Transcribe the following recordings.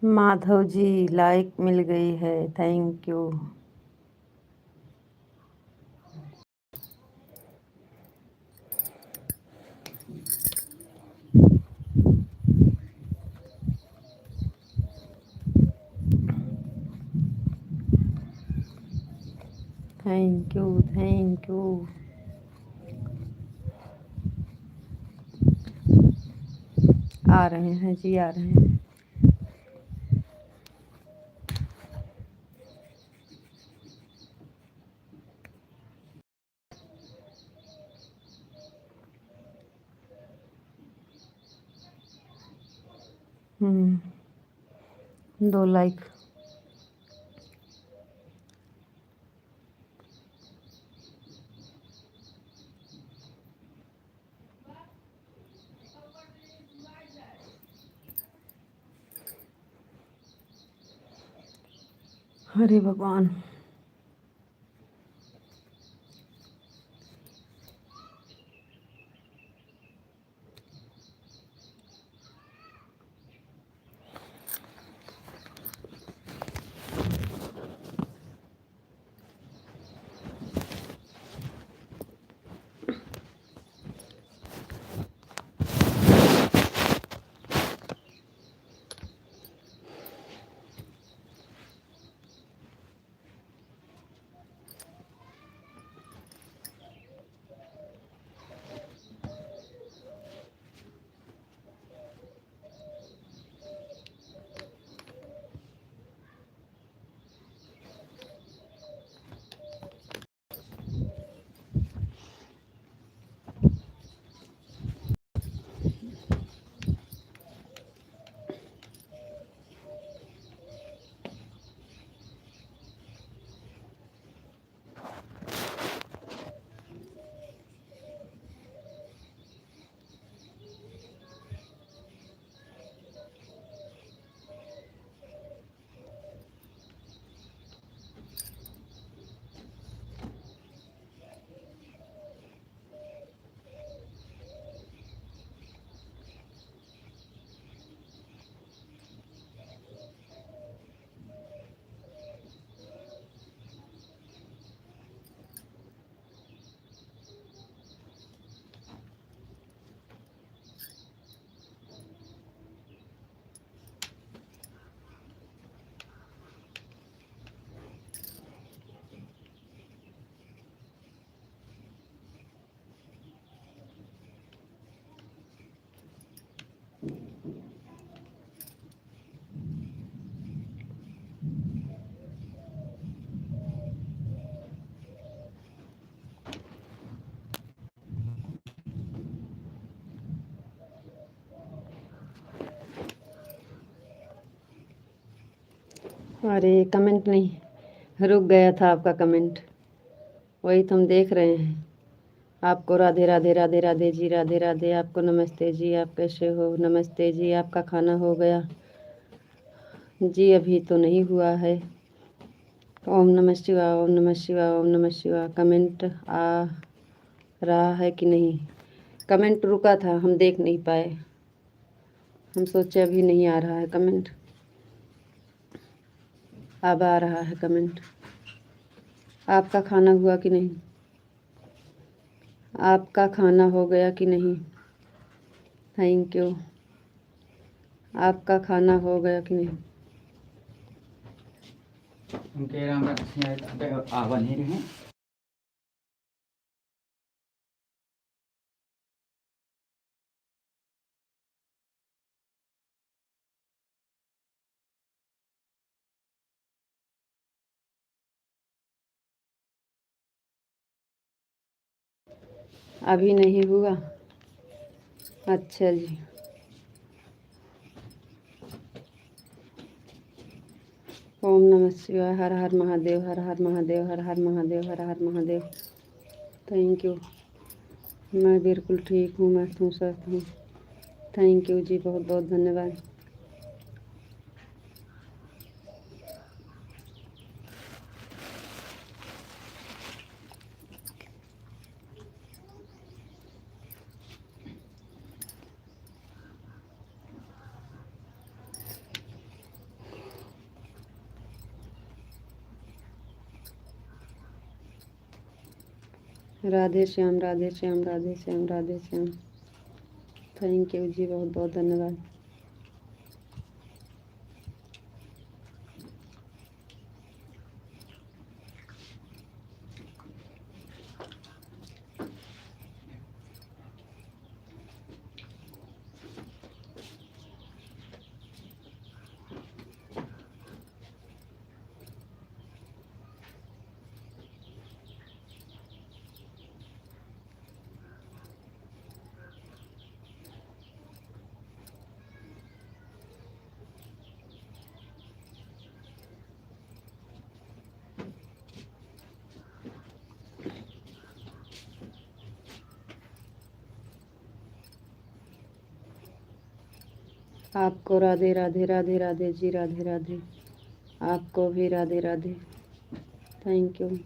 Madhav ji like मिल गई है, thank you. Thank you thank you. आ रहे हैं जी, आ रहे हैं। दो लाइक। अरे भगवान। अरे कमेंट नहीं, रुक गया था आपका कमेंट, वही तो हम देख रहे हैं। आपको राधे राधे राधे राधे जी, राधे राधे। आपको नमस्ते जी, आप कैसे हो? नमस्ते जी। आपका खाना हो गया जी? अभी तो नहीं हुआ है। ओम नमः शिवाय, ओम नमः शिवाय, ओम नमः शिवाय। कमेंट आ रहा है कि नहीं? कमेंट रुका था, हम देख नहीं पाए। हम सोचे अभी नहीं आ रहा है कमेंट, अब आ रहा है कमेंट। आपका खाना हुआ कि नहीं? आपका खाना हो गया कि नहीं? Thank you. आपका खाना हो गया कि नहीं? उनके राम आवा नहीं रहे। अभी नहीं हुआ? अच्छा जी। ओम नमः शिवाय। हर हर महादेव, हर हर महादेव, हर हर महादेव, हर हर महादेव। Thank you. मैं बिल्कुल ठीक हूँ, मैं हूँ, स्वस्थ हूँ। थैंक यू जी, बहुत बहुत धन्यवाद। राधे श्याम, राधे श्याम, राधे श्याम, राधे श्याम। थैंक यू जी, बहुत बहुत धन्यवाद। आपको राधे राधे, राधे राधे जी, राधे राधे। आपको भी राधे राधे। Thank you.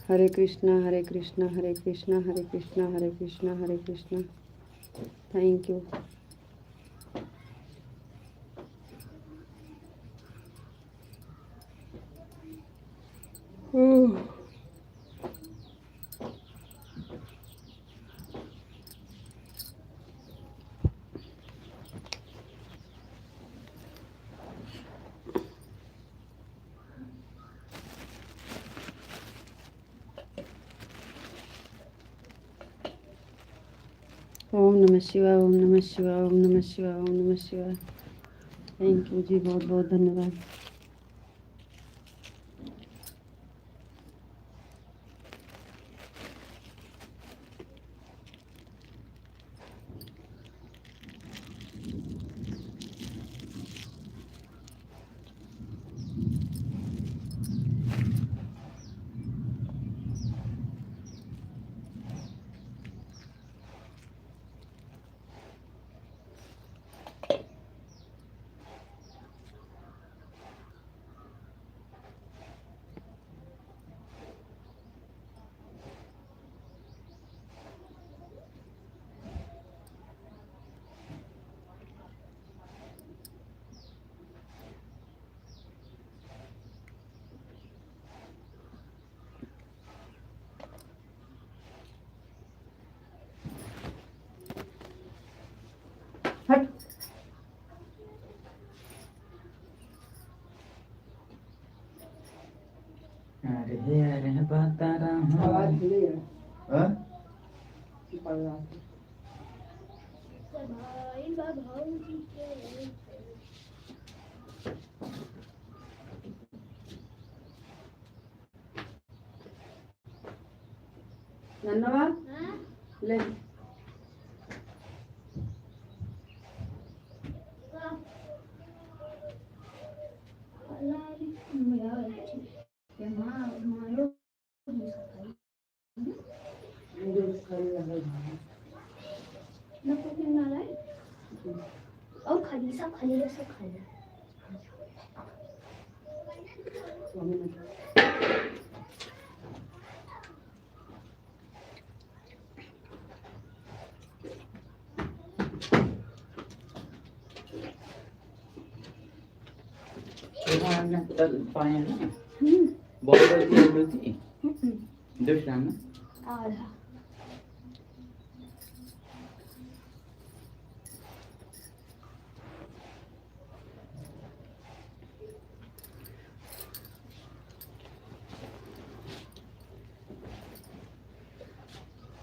हरे कृष्णा, हरे कृष्णा, हरे कृष्णा, हरे कृष्णा, हरे कृष्णा, हरे कृष्णा। Thank you. ओम नमः शिवाय, ओम नमः शिवाय, ओम नमः शिवाय, ओम नमः शिवाय। थैंक यू जी, बहुत बहुत धन्यवाद। हट। अरे अरे बता रहा आवाज हूँ। खुली है। हाँ? धन्यवाद। ले और खाली सब खाली है, सब खाली है। हमने तल पाए ना बहुत बड़ी थी दूसरा में आधा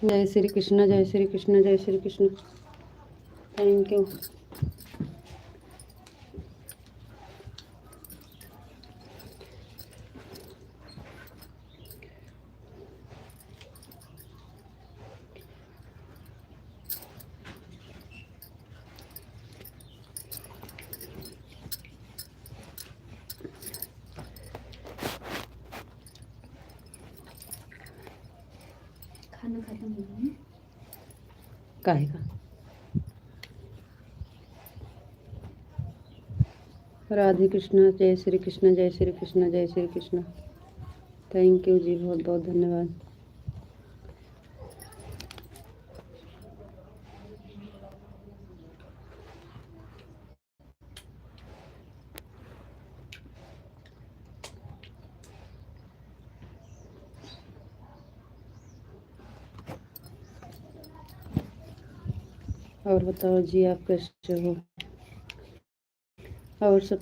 जय श्री कृष्ण, जय श्री कृष्ण, जय श्री कृष्ण। Thank you. खाना खत्म हो गया। काहे का राधे कृष्णा, जय श्री कृष्ण, जय श्री कृष्ण, जय श्री कृष्ण। थैंक यू जी, बहुत बहुत धन्यवाद। और बताओ जी, आप कैसे हो? और सब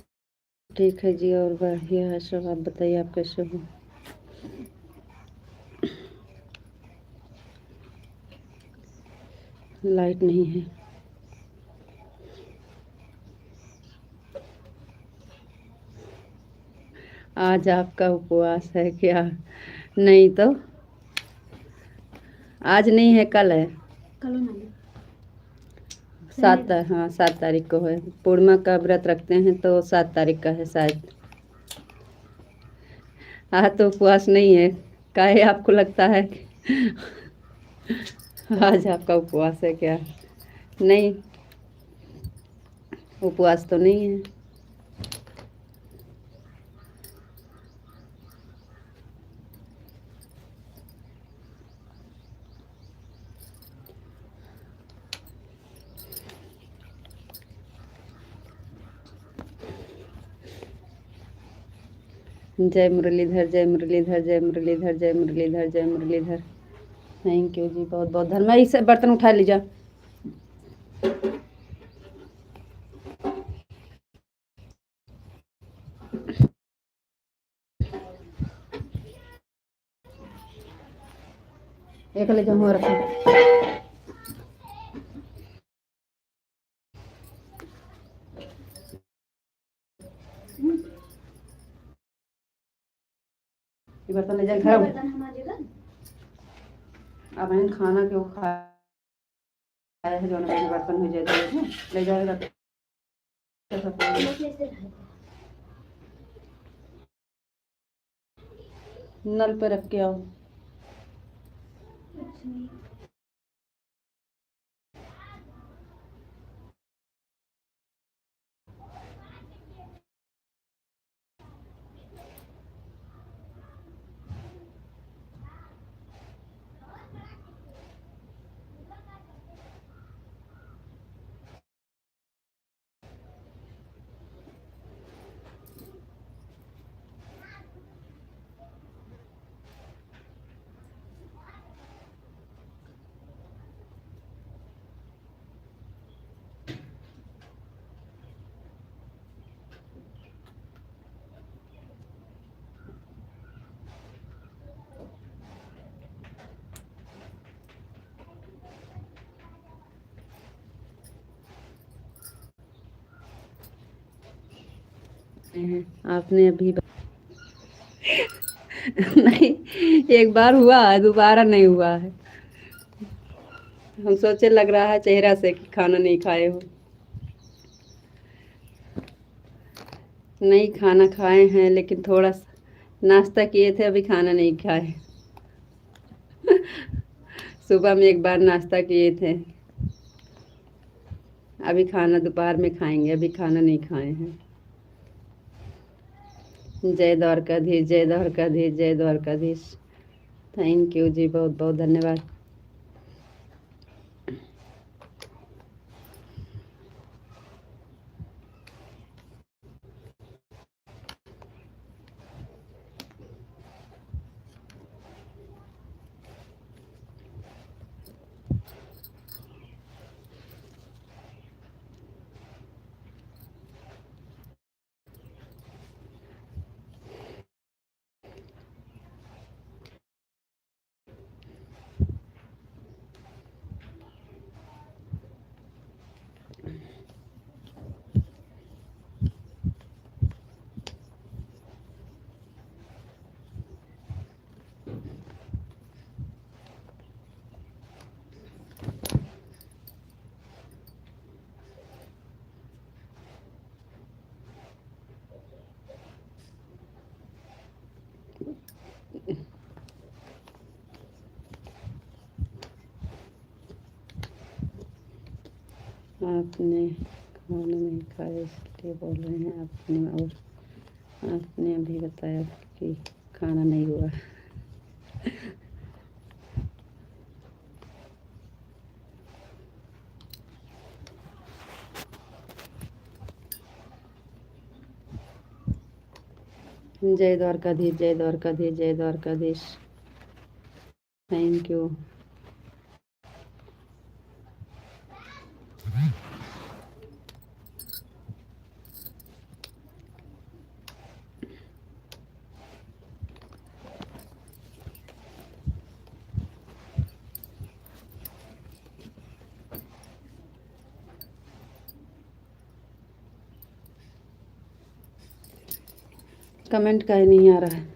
ठीक है जी, और बढ़िया है सब। आप बताइए, आप कैसे हो? लाइट नहीं है। आज आपका उपवास है क्या? नहीं तो, आज नहीं है, कल है। कल नहीं 7 हाँ 7 तारीख को है। पूर्णिमा का व्रत रखते हैं तो 7 तारीख का है शायद। आज तो उपवास नहीं है। काहे आपको लगता है आज आपका उपवास है क्या? नहीं, उपवास तो नहीं है। जय मुरलीधर, जय मुरलीधर, जय मुरलीधर, जय मुरलीधर, जय मुरलीधर। थैंक यू जी, बहुत बहुत धन्यवाद। इसे बर्तन उठा लीजिए। एक ले जाऊँ रखो। ये बर्तन ले जाए घर। बर्तन हमारे घर। अब मैंने खाना क्यों खाया है जो मैंने बर्तन हो जाए ले जाएगा। नल पे रख के आओ। कुछ नहीं। आपने अभी नहीं, एक बार हुआ है, दोबारा नहीं हुआ है। हम सोचे लग रहा है चेहरा से कि खाना नहीं खाए हो। नहीं, खाना खाए हैं लेकिन थोड़ा नाश्ता किए थे, अभी खाना नहीं खाए। सुबह में एक बार नाश्ता किए थे। अभी खाना दोपहर में खाएंगे, अभी खाना नहीं खाए हैं। जय द्वारकाधीश, जय द्वारकाधीश, जय द्वारकाधीश। थैंक यू जी, बहुत बहुत धन्यवाद। आपने खाना नहीं खाया इसलिए। ये बोल रहे हैं आपने, और आपने अभी बताया कि खाना नहीं हुआ। जय द्वारकाधीश, जय द्वारकाधीश, जय द्वारकाधीश। Thank you. कमेंट का ही नहीं आ रहा है।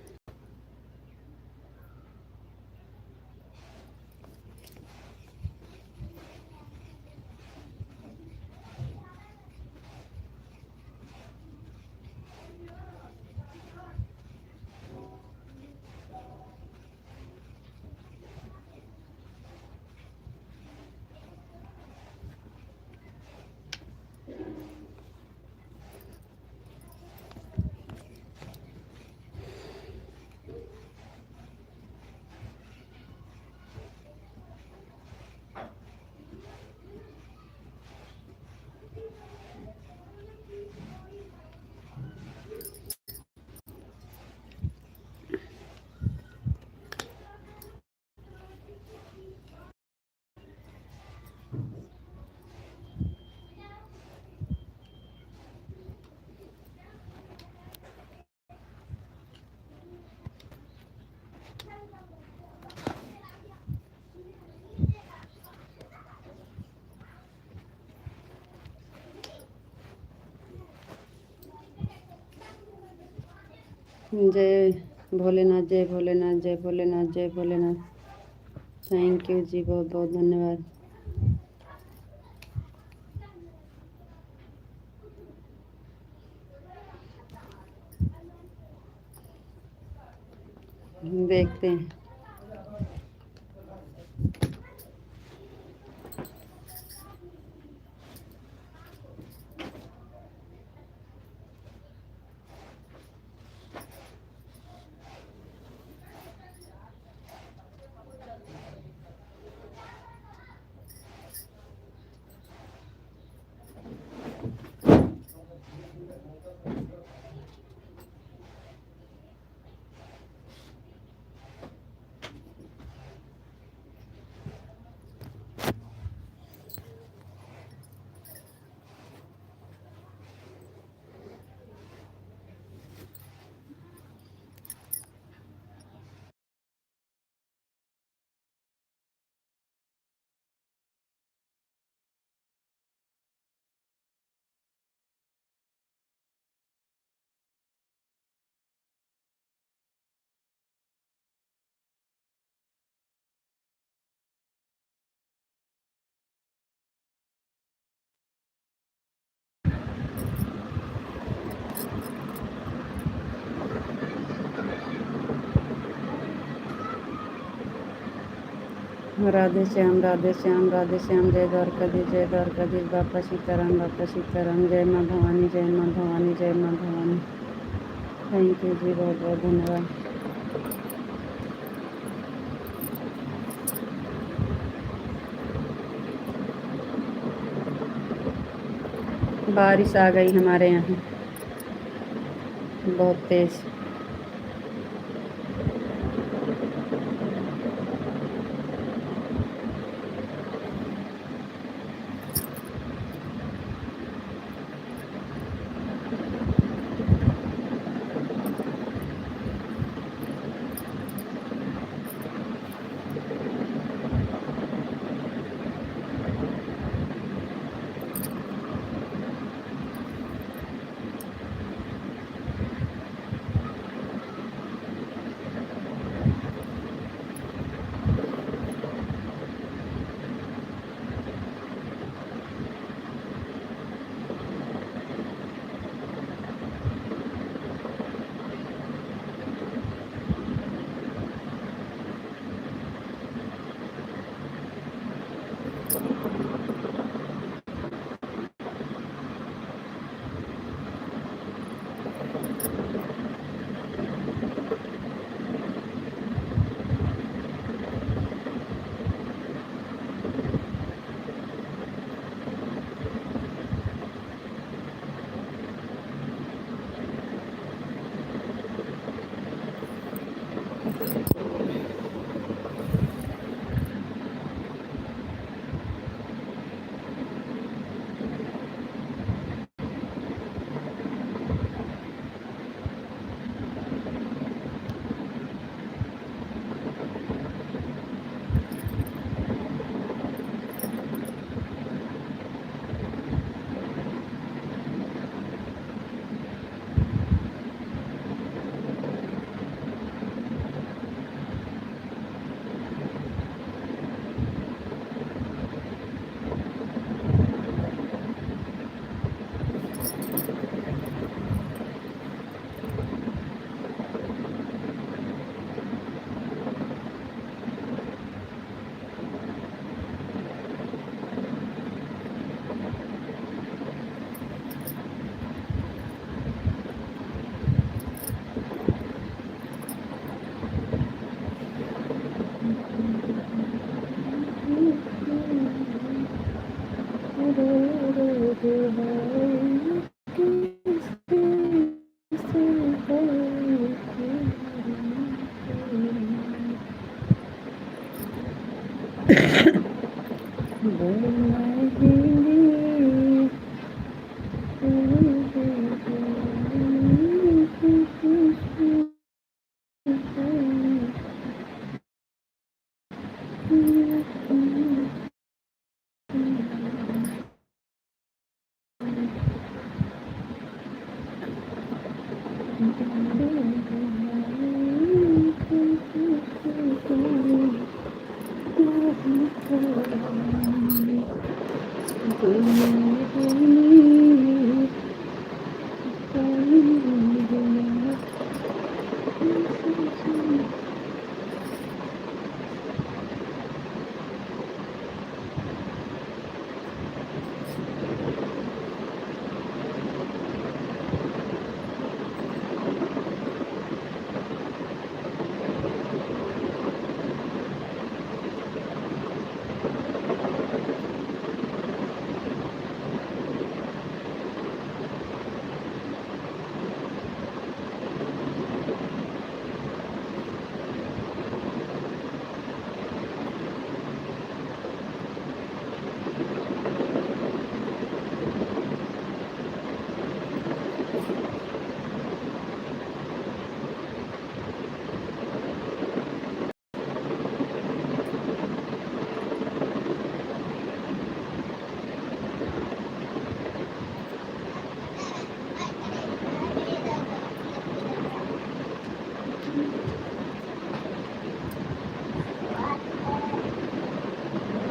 जय भोलेनाथ, जय भोलेनाथ, जय भोलेनाथ, जय भोलेनाथ। थैंक यू जी, बहुत बहुत धन्यवाद। देखते हैं। राधे श्याम, राधे श्याम, राधे श्याम। जय द्वारकाधीश, जय द्वारकाधीश। बापा सीताराम, बापा सीताराम। जय माँ भवानी, जय माँ भवानी, जय माँ भवानी। थैंक यू जी, बहुत बहुत धन्यवाद। बारिश आ गई हमारे यहाँ, बहुत तेज।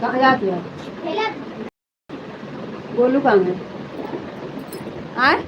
कहाँ जाती है? ठेला गोलू कहाँ है? आए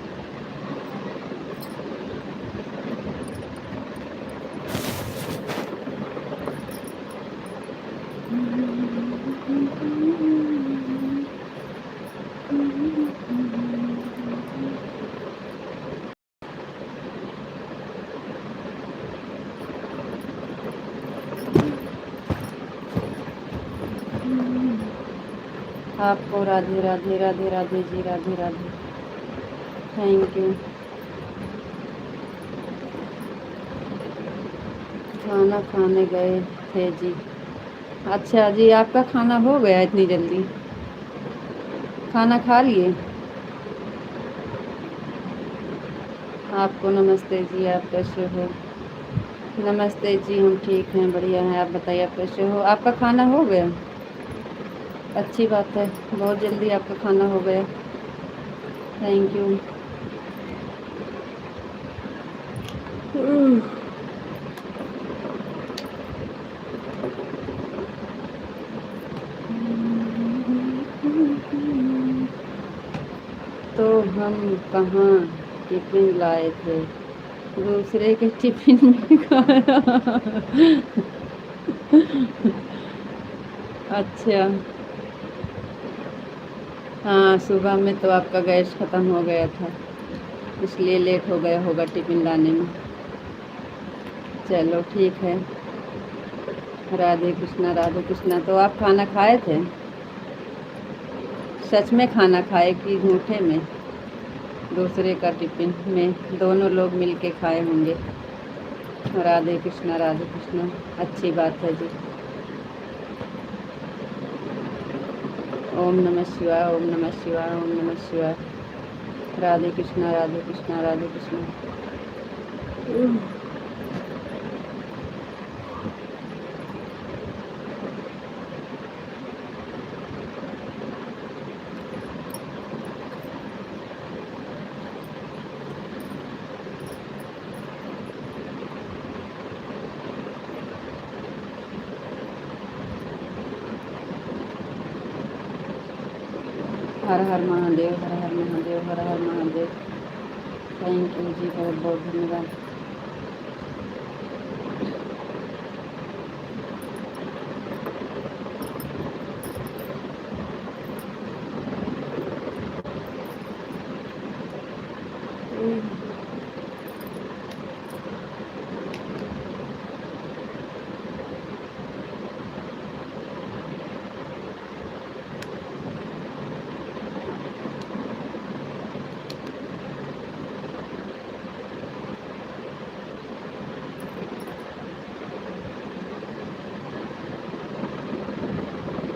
आपको राधे राधे राधे राधे जी, राधे राधे, थैंक यू। खाना खाने गए थे जी। अच्छा जी, आपका खाना हो गया इतनी जल्दी? खाना खा लिए? आपको नमस्ते जी, आप कैसे हो? नमस्ते जी, हम ठीक हैं, बढ़िया हैं। आप बताइए, आप कैसे हो? आपका खाना हो गया? अच्छी बात है, बहुत जल्दी आपका खाना हो गया, थैंक यू। तो हम कहाँ टिफिन लाए थे? दूसरे के टिफिन में खाया। अच्छा, हाँ, सुबह में तो आपका गैस ख़त्म हो गया था, इसलिए लेट हो गया होगा टिफिन लाने में। चलो ठीक है, राधे कृष्णा राधे कृष्णा। तो आप खाना खाए थे? सच में खाना खाए कि झूठे में? दूसरे का टिफिन में दोनों लोग मिल के खाए होंगे। राधे कृष्णा राधे कृष्णा, अच्छी बात है जी। ओम नमः शिवाय, ओम नमः शिवाय, ओम नमः शिवाय। राधे कृष्णा राधे कृष्णा राधे कृष्णा। हर हर महादेव, हर हर महादेव, हर हर महादेव। थैंक यू जी, बहुत बहुत धन्यवाद।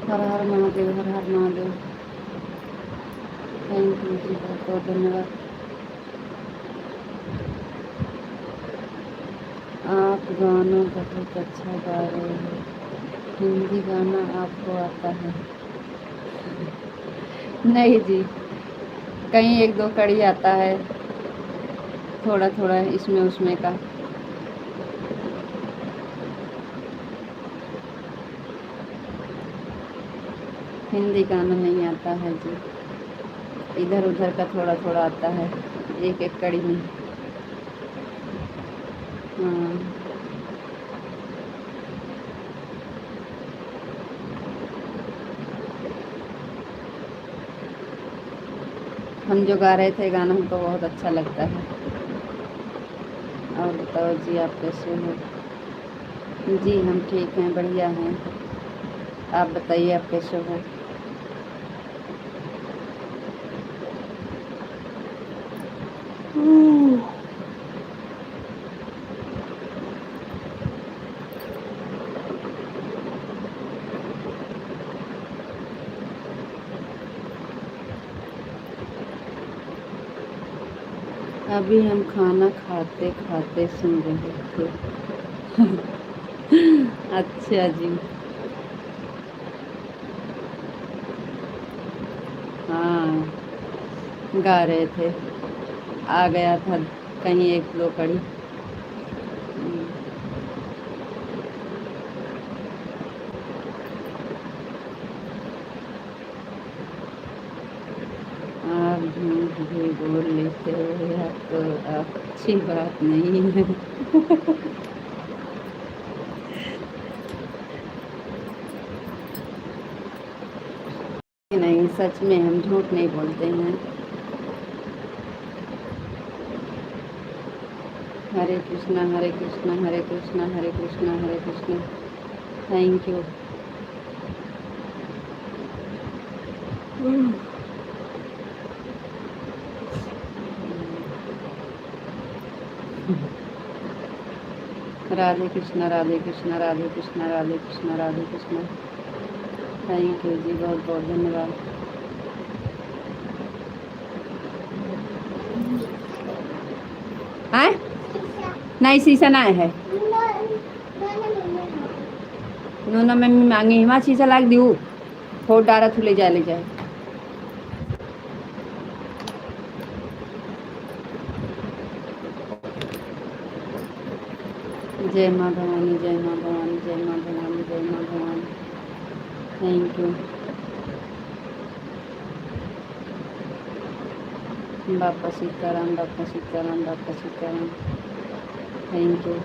हर हर महादेव, हर हर महादेव। थैंक यू जी, बहुत बहुत धन्यवाद। आप गाना बहुत अच्छा गा रहे हो। हिंदी गाना आपको आता है? नहीं जी, कहीं एक दो कड़ी आता है, थोड़ा थोड़ा इसमें उसमें का। हिंदी गाना नहीं आता है जी, इधर उधर का थोड़ा थोड़ा आता है, एक एक कड़ी में। हाँ, हम जो गा रहे थे गाना हमको बहुत अच्छा लगता है। और बताओ जी, आप कैसे हो? जी हम ठीक हैं, बढ़िया हैं। आप बताइए, आप कैसे हो? अभी हम खाना खाते खाते सुन रहे थे। अच्छा जी। हाँ, गा रहे थे, आ गया था कहीं एक दो कड़ी। आप झूठ भी बोल लेते हो यार, तो अच्छी बात नहीं है। नहीं, सच में हम झूठ नहीं बोलते हैं। हरे कृष्णा हरे कृष्णा हरे कृष्णा हरे कृष्णा हरे Krishna. Thank you. Radhe Krishna Radhe Krishna Radhe Krishna Radhe Krishna Radhe Krishna. Thank you जी, बहुत बहुत धन्यवाद। आए नहीं, शीशा ना है नोना मम्मी मांगी हिमा शीशा लाग दू फोट डारा थू ले जाए। जय माँ भवानी, जय माँ भवानी, जय माँ भवानी, जय माँ भवानी। Thank you. बापा सीताराम, बापा सीताराम, बापा सीताराम। Thank you.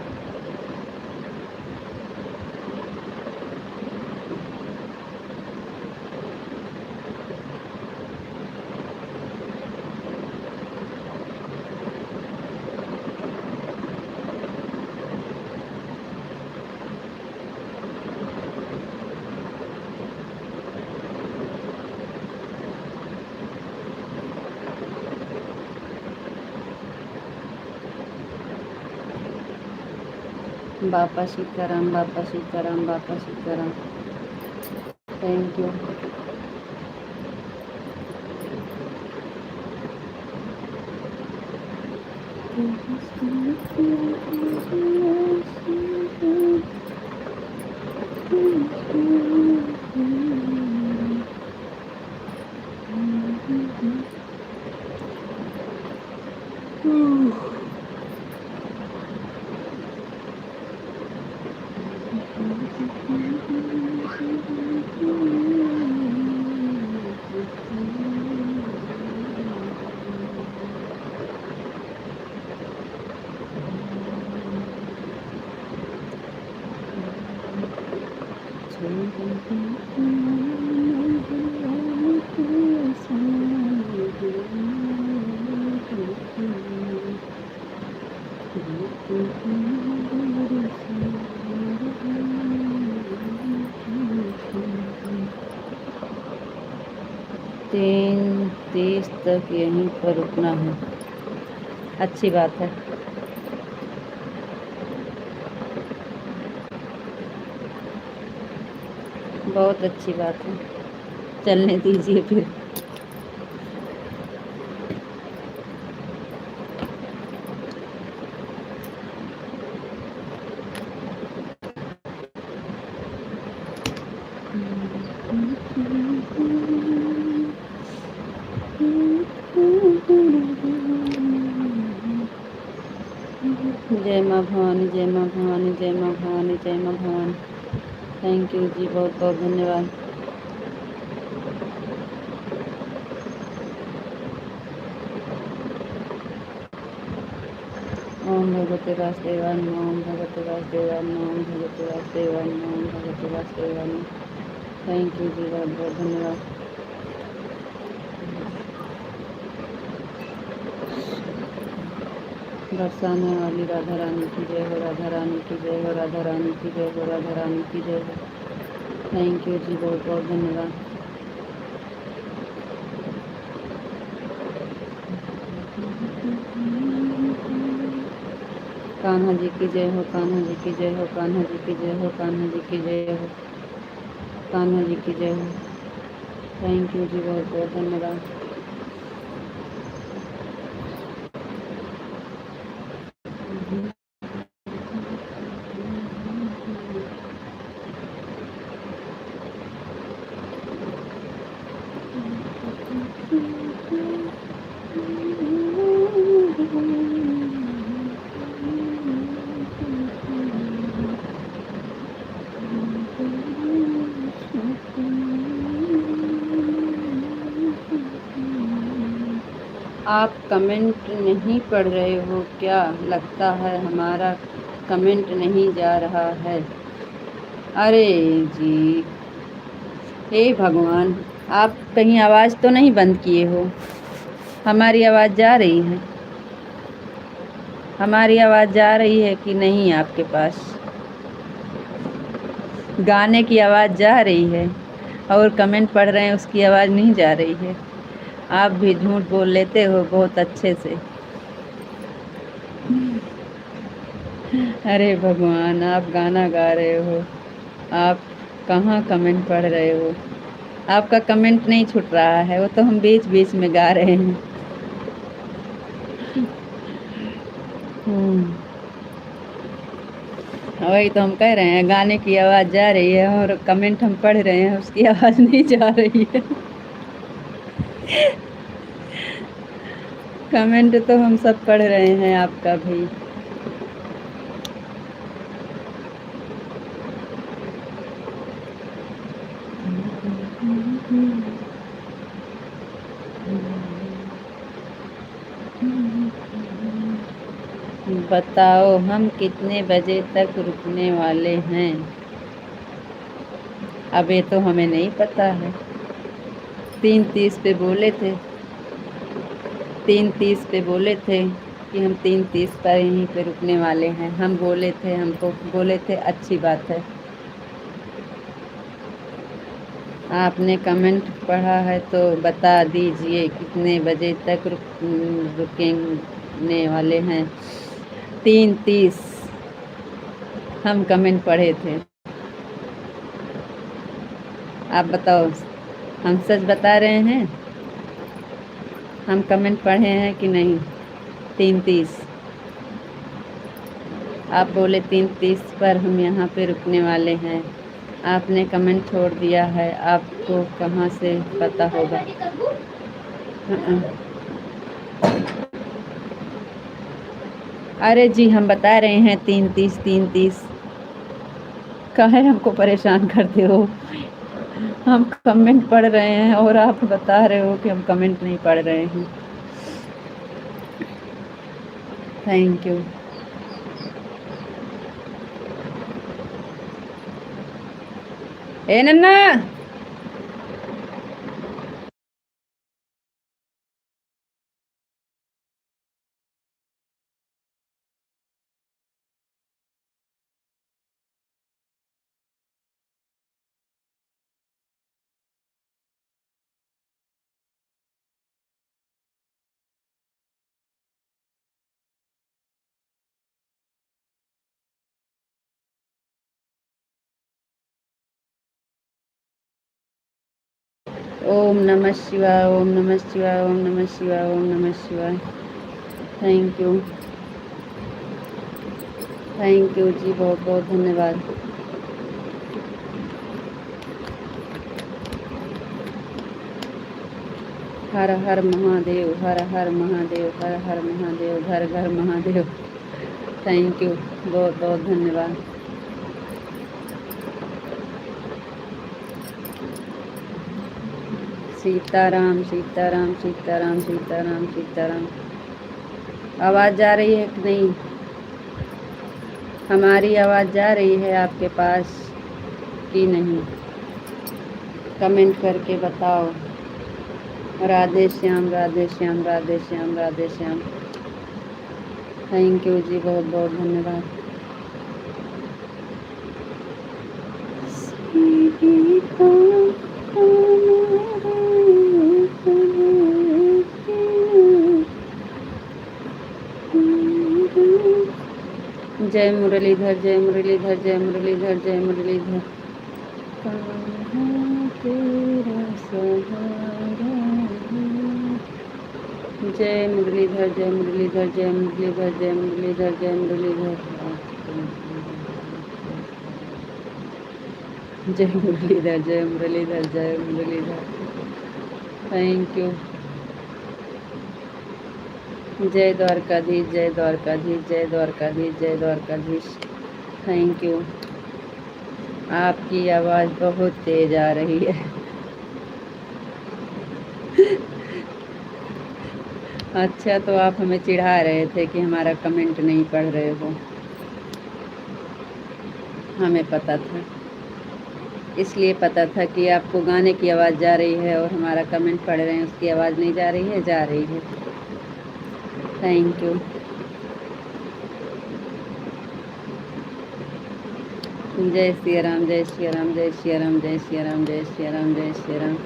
बापा सीताराम, बापा सीताराम, बापा सीताराम। Thank you. तीन 30 तक यहीं पर रुकना है। अच्छी बात है। बहुत अच्छी बात है, चलने दीजिए फिर। जय माँ भवानी, जय माँ भवानी, जय माँ भवानी, जय माँ भवानी। थैंक यू जी, बहुत बहुत धन्यवाद। ओम भगवते वासुदेवाय नमः, ओम भगवते वासुदेवाय नमः, ओम भगवते वासुदेवाय नमः, ओम भगवते वासुदेवाय नमः। थैंक यू जी, बहुत बहुत धन्यवाद। बरसाने वाली राधा रानी की जय हो, राधा रानी की जय हो, राधा रानी की जय हो, राधा रानी की जय हो। थैंक यू जी, बहुत बहुत धन्यवाद। कान्हा जी की जय हो, कान्हा जी की जय हो, कान्हा जी की जय हो, कान्हा जी की जय हो, कान्हा जी की जय हो। थैंक यू जी, बहुत बहुत धन्यवाद। आप कमेंट नहीं पढ़ रहे हो क्या? लगता है हमारा कमेंट नहीं जा रहा है। अरे जी, हे भगवान, आप कहीं आवाज़ तो नहीं बंद किए हो? हमारी आवाज़ जा रही है? हमारी आवाज़ जा रही है कि नहीं आपके पास? गाने की आवाज़ जा रही है और कमेंट पढ़ रहे हैं उसकी आवाज़ नहीं जा रही है। आप भी झूठ बोल लेते हो बहुत अच्छे से। अरे भगवान, आप गाना गा रहे हो, आप कहाँ कमेंट पढ़ रहे हो? आपका कमेंट नहीं छूट रहा है, वो तो हम बीच बीच में गा रहे हैं। वही तो हम कह रहे हैं, गाने की आवाज़ जा रही है और कमेंट हम पढ़ रहे हैं उसकी आवाज़ नहीं जा रही है। कमेंट तो हम सब पढ़ रहे हैं आपका भी। बताओ हम कितने बजे तक रुकने वाले हैं? अब ये तो हमें नहीं पता है। 3:30 पे बोले थे, 3:30 पे बोले थे कि हम 3:30 पर यहीं पे रुकने वाले हैं। हम बोले थे, हमको बोले थे, अच्छी बात है। आपने कमेंट पढ़ा है तो बता दीजिए कितने बजे तक रुकने वाले हैं? 3:30। हम कमेंट पढ़े थे। आप बताओ, हम सच बता रहे हैं? हम कमेंट पढ़े हैं कि नहीं? 3:30 आप बोले 3:30 पर हम यहाँ पे रुकने वाले हैं। आपने कमेंट छोड़ दिया है, आपको कहाँ से पता होगा? अरे जी, हम बता रहे हैं 3:30 3:30। काहे हमको परेशान करते हो? हम कमेंट पढ़ रहे हैं और आप बता रहे हो कि हम कमेंट नहीं पढ़ रहे हैं। Thank you. ए नन्ना, ओम नमः शिवाय, ओम नमः शिवाय, ओम नमः शिवाय, ओम नमः शिवाय। थैंक यू, थैंक यू जी, बहुत बहुत धन्यवाद। हर हर महादेव, हर हर महादेव, हर हर महादेव, घर घर महादेव। थैंक यू, बहुत बहुत धन्यवाद। सीताराम सीताराम सीताराम सीताराम सीताराम। आवाज़ जा रही है कि नहीं? हमारी आवाज़ जा रही है आपके पास कि नहीं? कमेंट करके बताओ। राधे श्याम, राधे श्याम, राधे श्याम, राधे श्याम। थैंक यू जी, बहुत बहुत धन्यवाद। जय मुरलीधर, जय मुरलीधर, जय मुरलीधर, जय मुरलीधर। कहाँ तेरा सहारा है? जय मुरलीधर, जय मुरलीधर, जय मुरलीधर, जय मुरलीधर, जय मुरलीधर, जय मुरलीधर, जय मुरलीधर, जय मुरलीधर। Thank you. जय द्वारकाधीश, जय द्वारकाधीश, जय द्वारकाधीश, जय द्वारकाधीश। Thank you. आपकी आवाज़ बहुत तेज आ रही है। अच्छा, तो आप हमें चिढ़ा रहे थे कि हमारा कमेंट नहीं पढ़ रहे हो। हमें पता था, इसलिए पता था कि आपको गाने की आवाज़ जा रही है और हमारा कमेंट पढ़ रहे हैं, उसकी आवाज़ नहीं जा रही है, जा रही है। Thank you. जय श्री राम, जय श्री राम, जय श्री राम, जय श्री राम, जय श्री राम, जय श्री राम।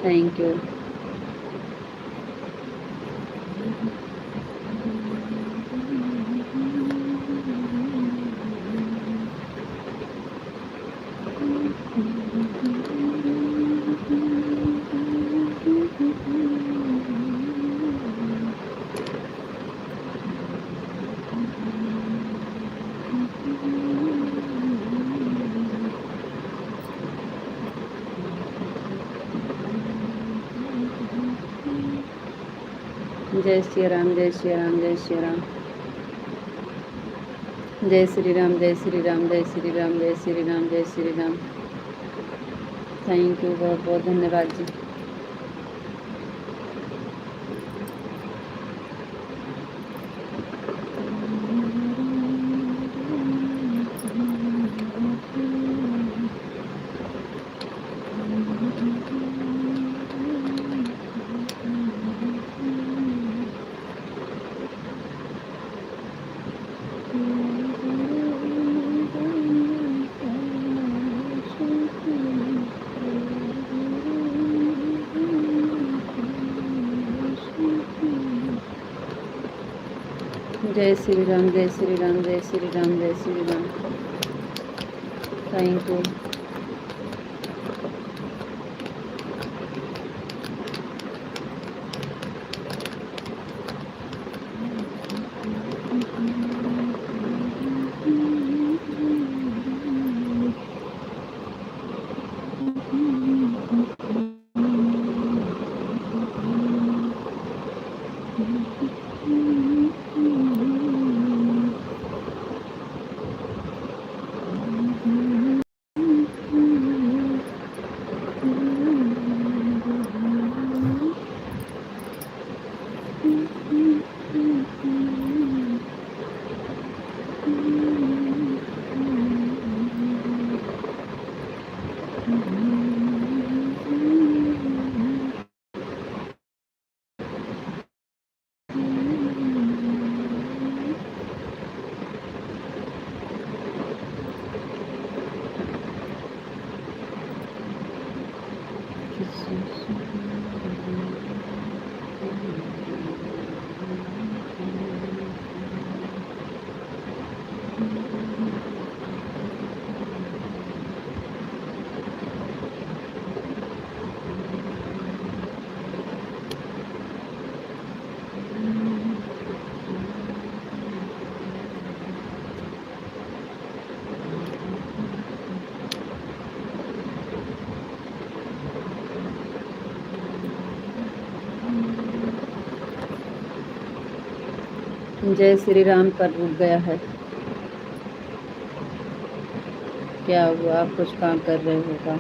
Thank you. जय श्री राम, जय श्री राम, जय श्री राम। जय श्री राम, जय श्री राम, जय श्री राम, जय श्री राम, जय श्री राम। थैंक यू, बहुत बहुत धन्यवाद जी। जय श्री राम, जय श्री राम, जय श्री राम, जय श्री राम। Thank you. जय श्री राम पर रुक गया है। क्या हुआ? आप कुछ काम कर रहे हो क्या?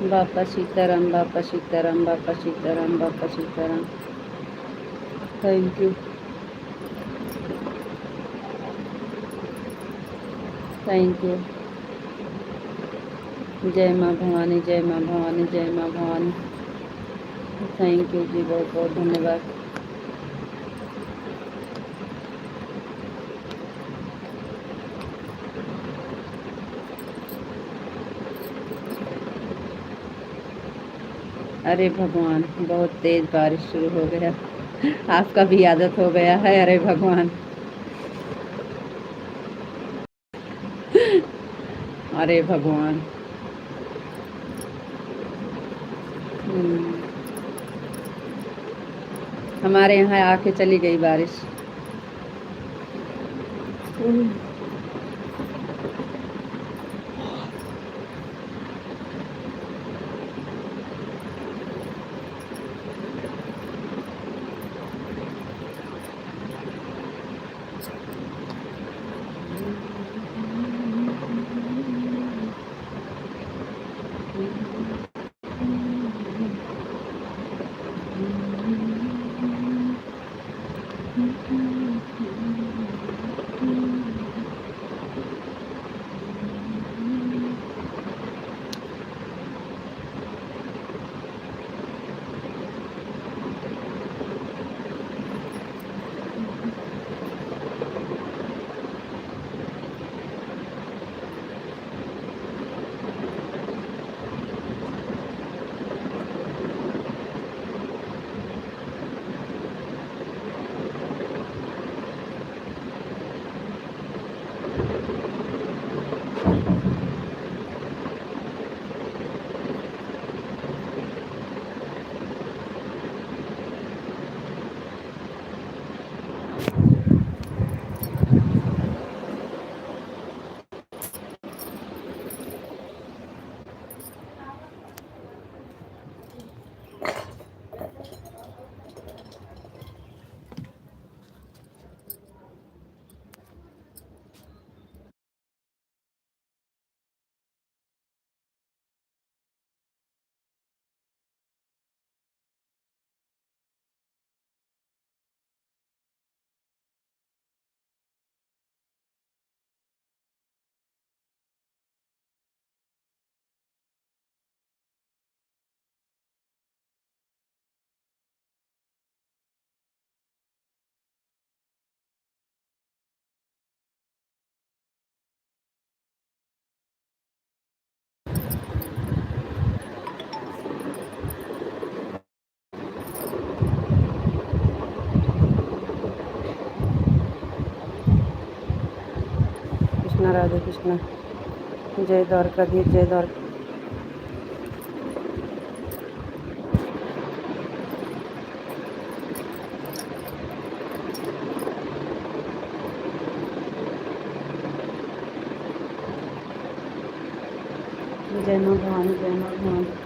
बापा सीताराम, बापा सीताराम, बापा सीताराम, बापा Sitaram. Thank you, thank you. जय माँ भवानी, जय माँ भवानी, जय माँ भवानी। थैंक यू जी, बहुत बहुत धन्यवाद। अरे भगवान, बहुत तेज बारिश शुरू हो गया। आपका भी आदत हो गया है। अरे भगवान, अरे भगवान। हमारे यहाँ आके चली गई बारिश। कृष्णा राधे कृष्णा। जय द्वारकाधीश जय द्वारका। जय माँ भवानी जय माँ भवानी।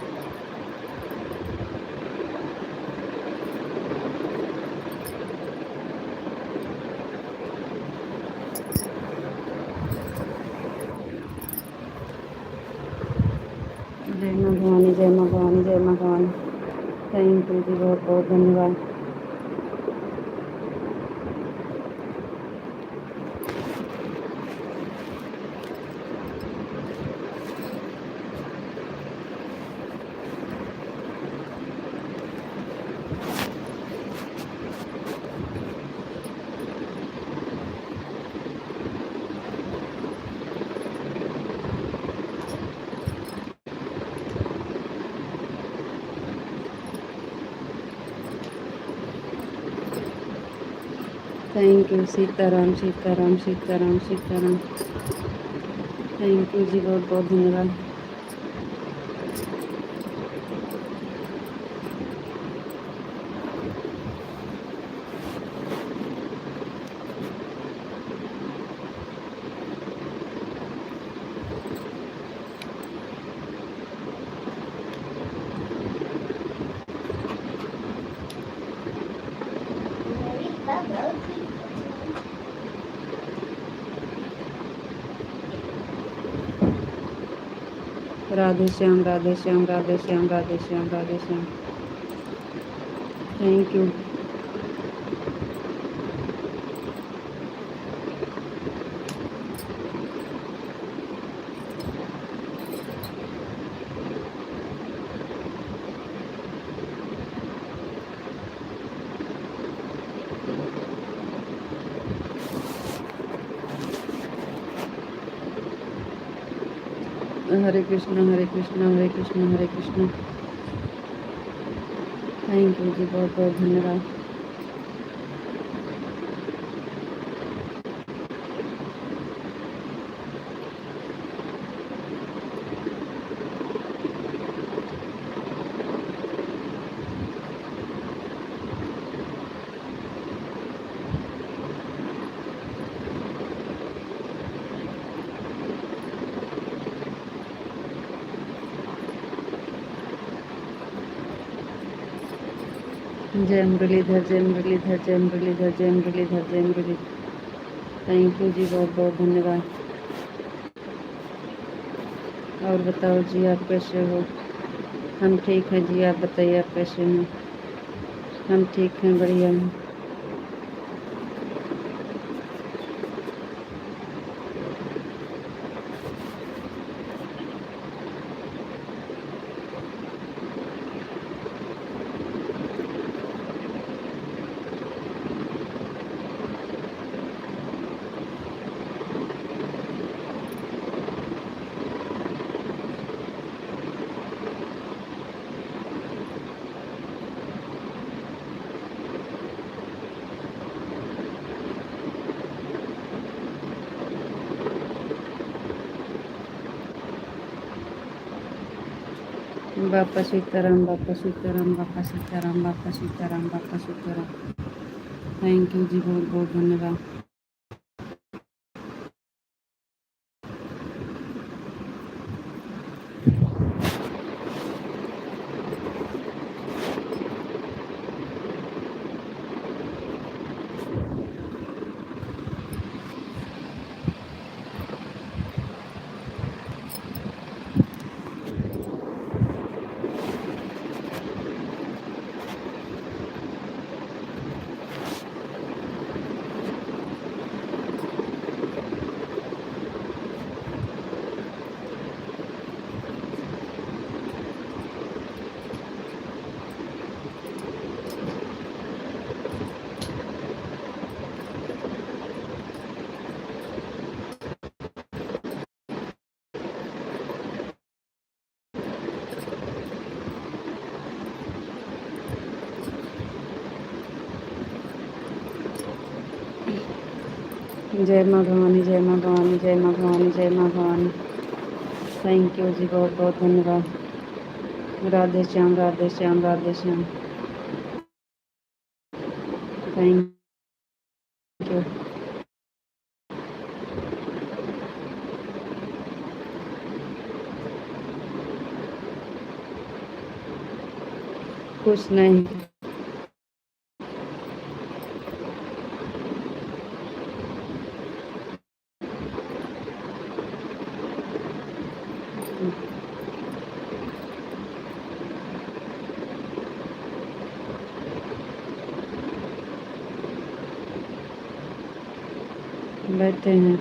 जय माँ भवानी जय माँ भवानी जय माँ भवानी। थैंक यू जी, बहुत बहुत धन्यवाद। Thank you Sitaram Sitaram Sitaram Sitaram. Thank you जी, बहुत बहुत धन्यवाद। राधे श्याम राधे श्याम राधे श्याम राधे श्याम राधे श्याम। Thank you. हरे कृष्णा हरे कृष्णा हरे कृष्णा हरे कृष्णा। थैंक यू जी, बहुत बहुत धन्यवाद। जय मुरलीधर जय मुरलीधर जय मुरलीधर जय मुरलीधर जय मुरलीधर। थैंक यू जी, बहुत बहुत धन्यवाद। और बताओ जी, आप कैसे हो? हम ठीक हैं जी, आप बताइए आप कैसे हैं? हम ठीक हैं, बढ़िया हैं। बापा सीताराम बापा सीताराम बापा सीताराम बापा सीताराम बापा सीताराम। थैंक यू जी, बहुत बहुत धन्यवाद। जय माँ भवानी, जय माँ भवानी, जय माँ भवानी, जय माँ भवानी। थैंक यू जी, बहुत बहुत धन्यवाद। राधे श्याम, राधे श्याम, राधे श्याम। Thank you. कुछ नहीं, बैठे हैं।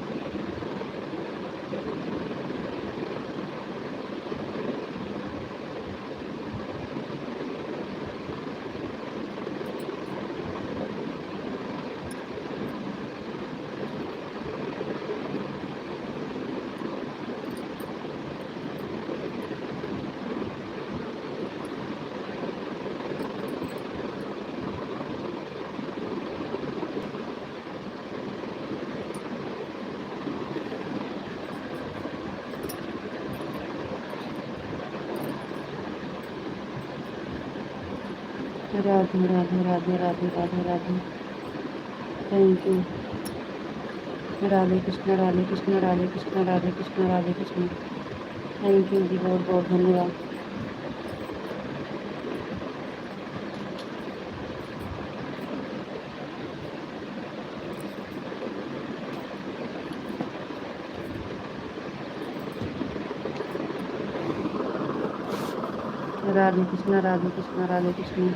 Radhe Radhe Radhe Radhe Radhe Radhe. Thank you. Radhe Krishna, Radhe Krishna, Radhe Krishna, Radhe Krishna, Radhe Krishna. Thank you जी, बहुत बहुत धन्यवाद। राधे कृष्ण, राधे कृष्ण, राधे कृष्ण।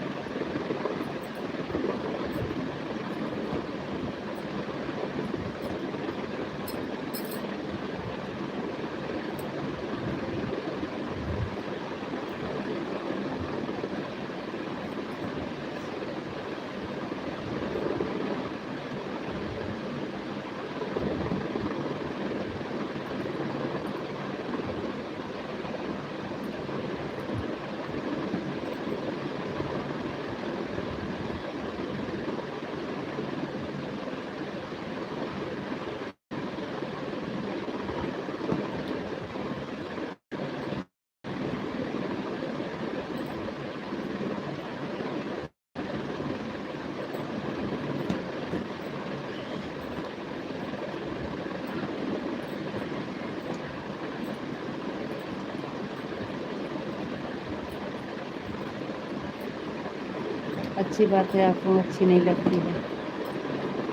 अच्छी बात है, आपको अच्छी नहीं लगती है,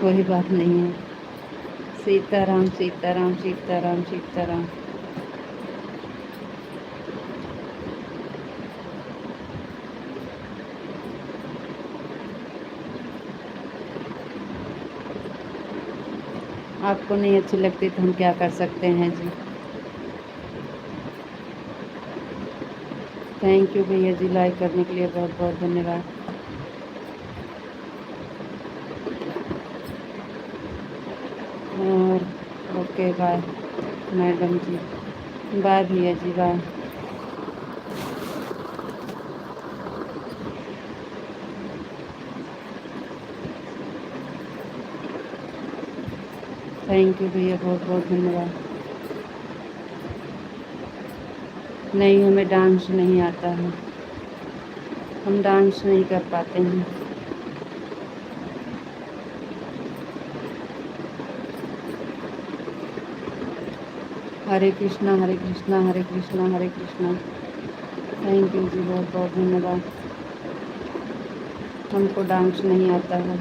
कोई बात नहीं है। सीताराम, सीताराम, सीताराम, सीताराम। आपको नहीं अच्छी लगती तो हम क्या कर सकते हैं जी। थैंक यू भैया जी, लाइक करने के लिए बहुत बहुत धन्यवाद। और ओके, बाय मैडम जी, बाय भैया जी, बाय। थैंक यू भैया, बहुत बहुत धन्यवाद। नहीं, हमें डांस नहीं आता है, हम डांस नहीं कर पाते हैं। हरे कृष्णा, हरे कृष्णा, हरे कृष्णा, हरे कृष्णा। थैंक यू जी, बहुत बहुत धन्यवाद। हमको डांस नहीं आता है।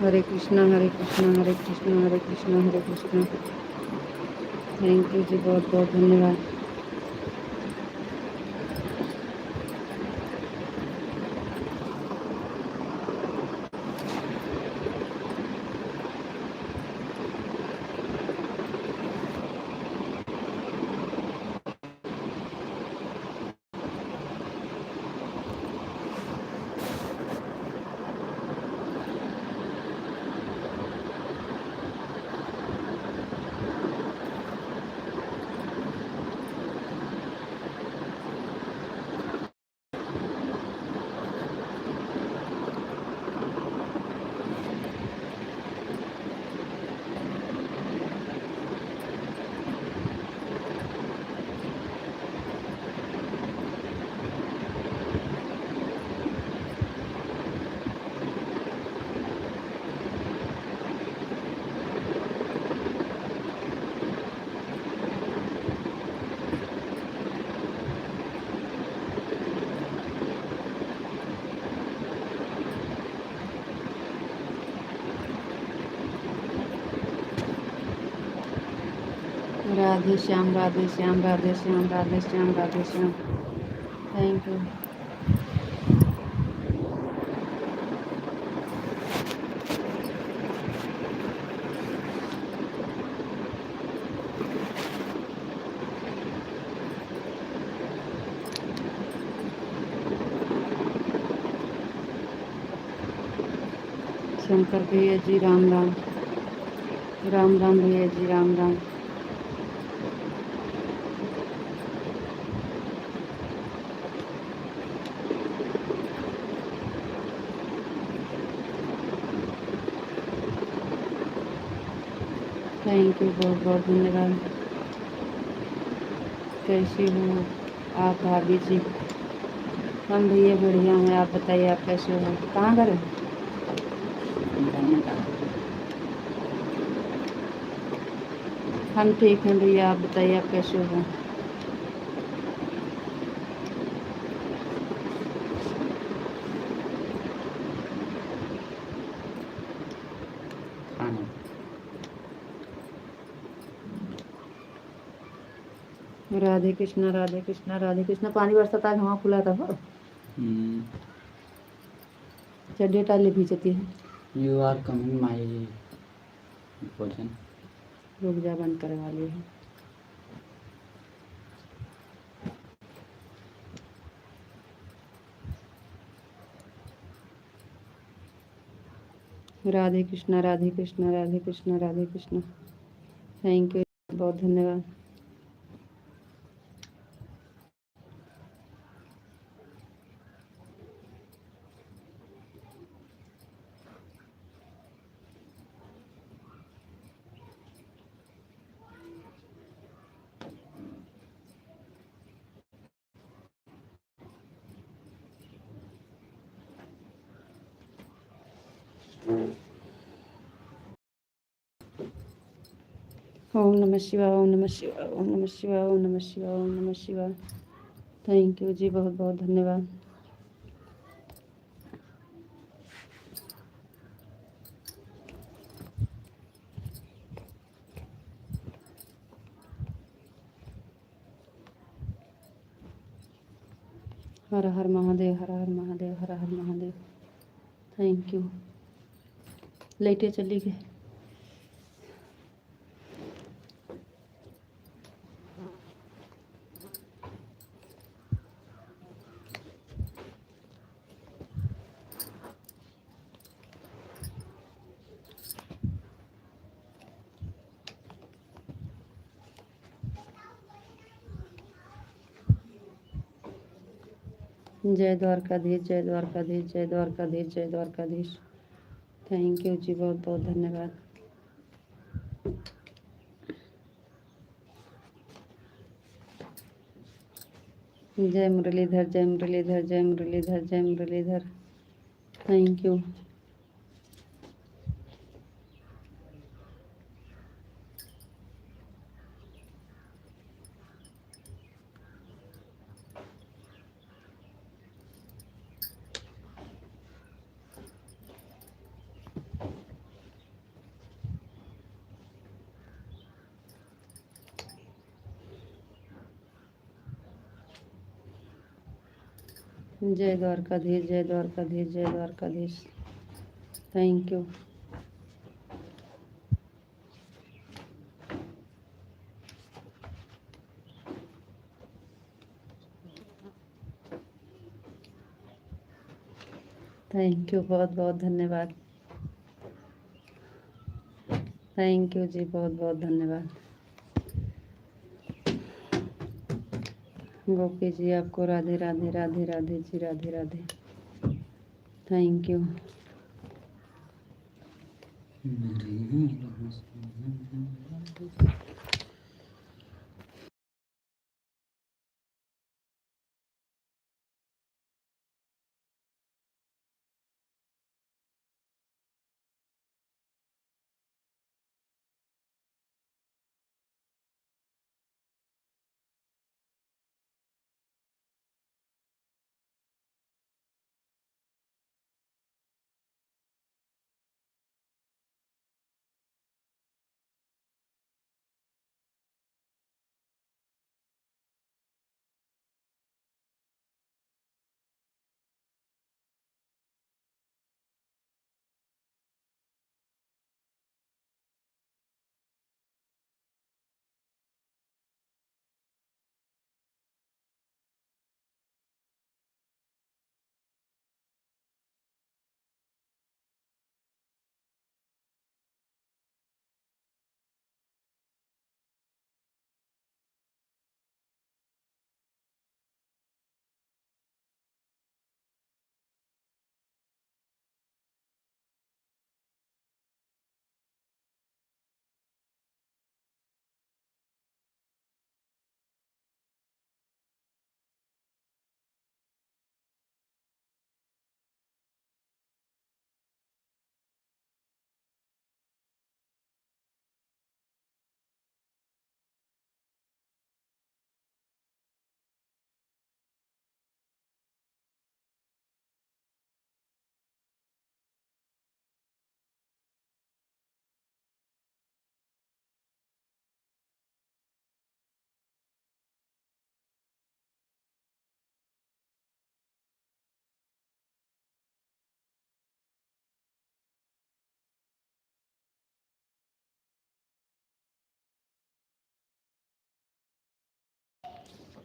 हरे कृष्णा हरे कृष्णा हरे कृष्णा हरे कृष्णा हरे कृष्णा। थैंक यू जी, बहुत बहुत धन्यवाद। राधे श्याम राधे श्याम राधे श्याम राधे श्याम राधे श्याम। Thank you. शंकर भैया जी राम राम। राम राम भैया जी राम राम। थैंक यू, बहुत बहुत धन्यवाद। कैसी हो आप भाभी जी? हम भैया बढ़िया हैं, आप बताइए आप कैसे हो? कहाँ घर है? जाने का हम ठीक हैं भैया, आप बताइए आप कैसे हो? खाना। राधे कृष्णा राधे कृष्णा राधे कृष्णा। पानी बरसा था, वहाँ खुला था वो चड्डी टाली भीजती है। यू आर कमिंग माय भोजन। रुक जा, बंद करे वाली है। राधे कृष्णा राधे कृष्णा राधे कृष्णा राधे कृष्णा। थैंक यू, बहुत धन्यवाद। ओम नमः शिवाय ओम नमः शिवाय ओम नमः शिवाय ओम नमः शिवाय ओम नमः शिवाय। थैंक यू जी, बहुत बहुत धन्यवाद। हर हर महादेव हर हर महादेव हर हर महादेव। Thank you. लाइटें चली गई। जय द्वारकाधीश जय द्वारकाधीश जय द्वारकाधीश जय द्वारकाधीश। थैंक यू जी, बहुत बहुत धन्यवाद। जय मुरलीधर जय मुरलीधर जय मुरलीधर जय मुरलीधर। Thank you. जय द्वारकाधीश, जय द्वारकाधीश, जय Dwarkadhish. Thank you. Thank you, बहुत बहुत धन्यवाद। थैंक यू जी, बहुत बहुत धन्यवाद। गोपी जी आपको राधे राधे राधे राधे जी, राधे राधे। Thank you.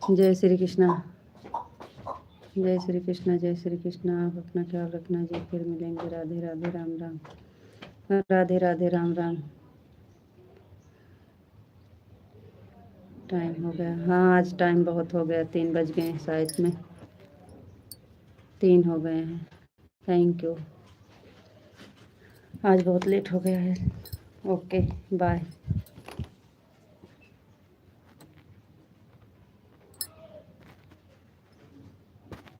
जय श्री कृष्णा, जय श्री कृष्णा, जय श्री कृष्णा। आप अपना ख्याल रखना जी, फिर मिलेंगे। राधे राधे, राम राम। राधे राधे, राम राम। टाइम हो गया, हाँ आज टाइम बहुत हो गया, 3 बज गए हैं शायद में, 3 हो गए हैं। थैंक यू, आज बहुत लेट हो गया है। Okay bye.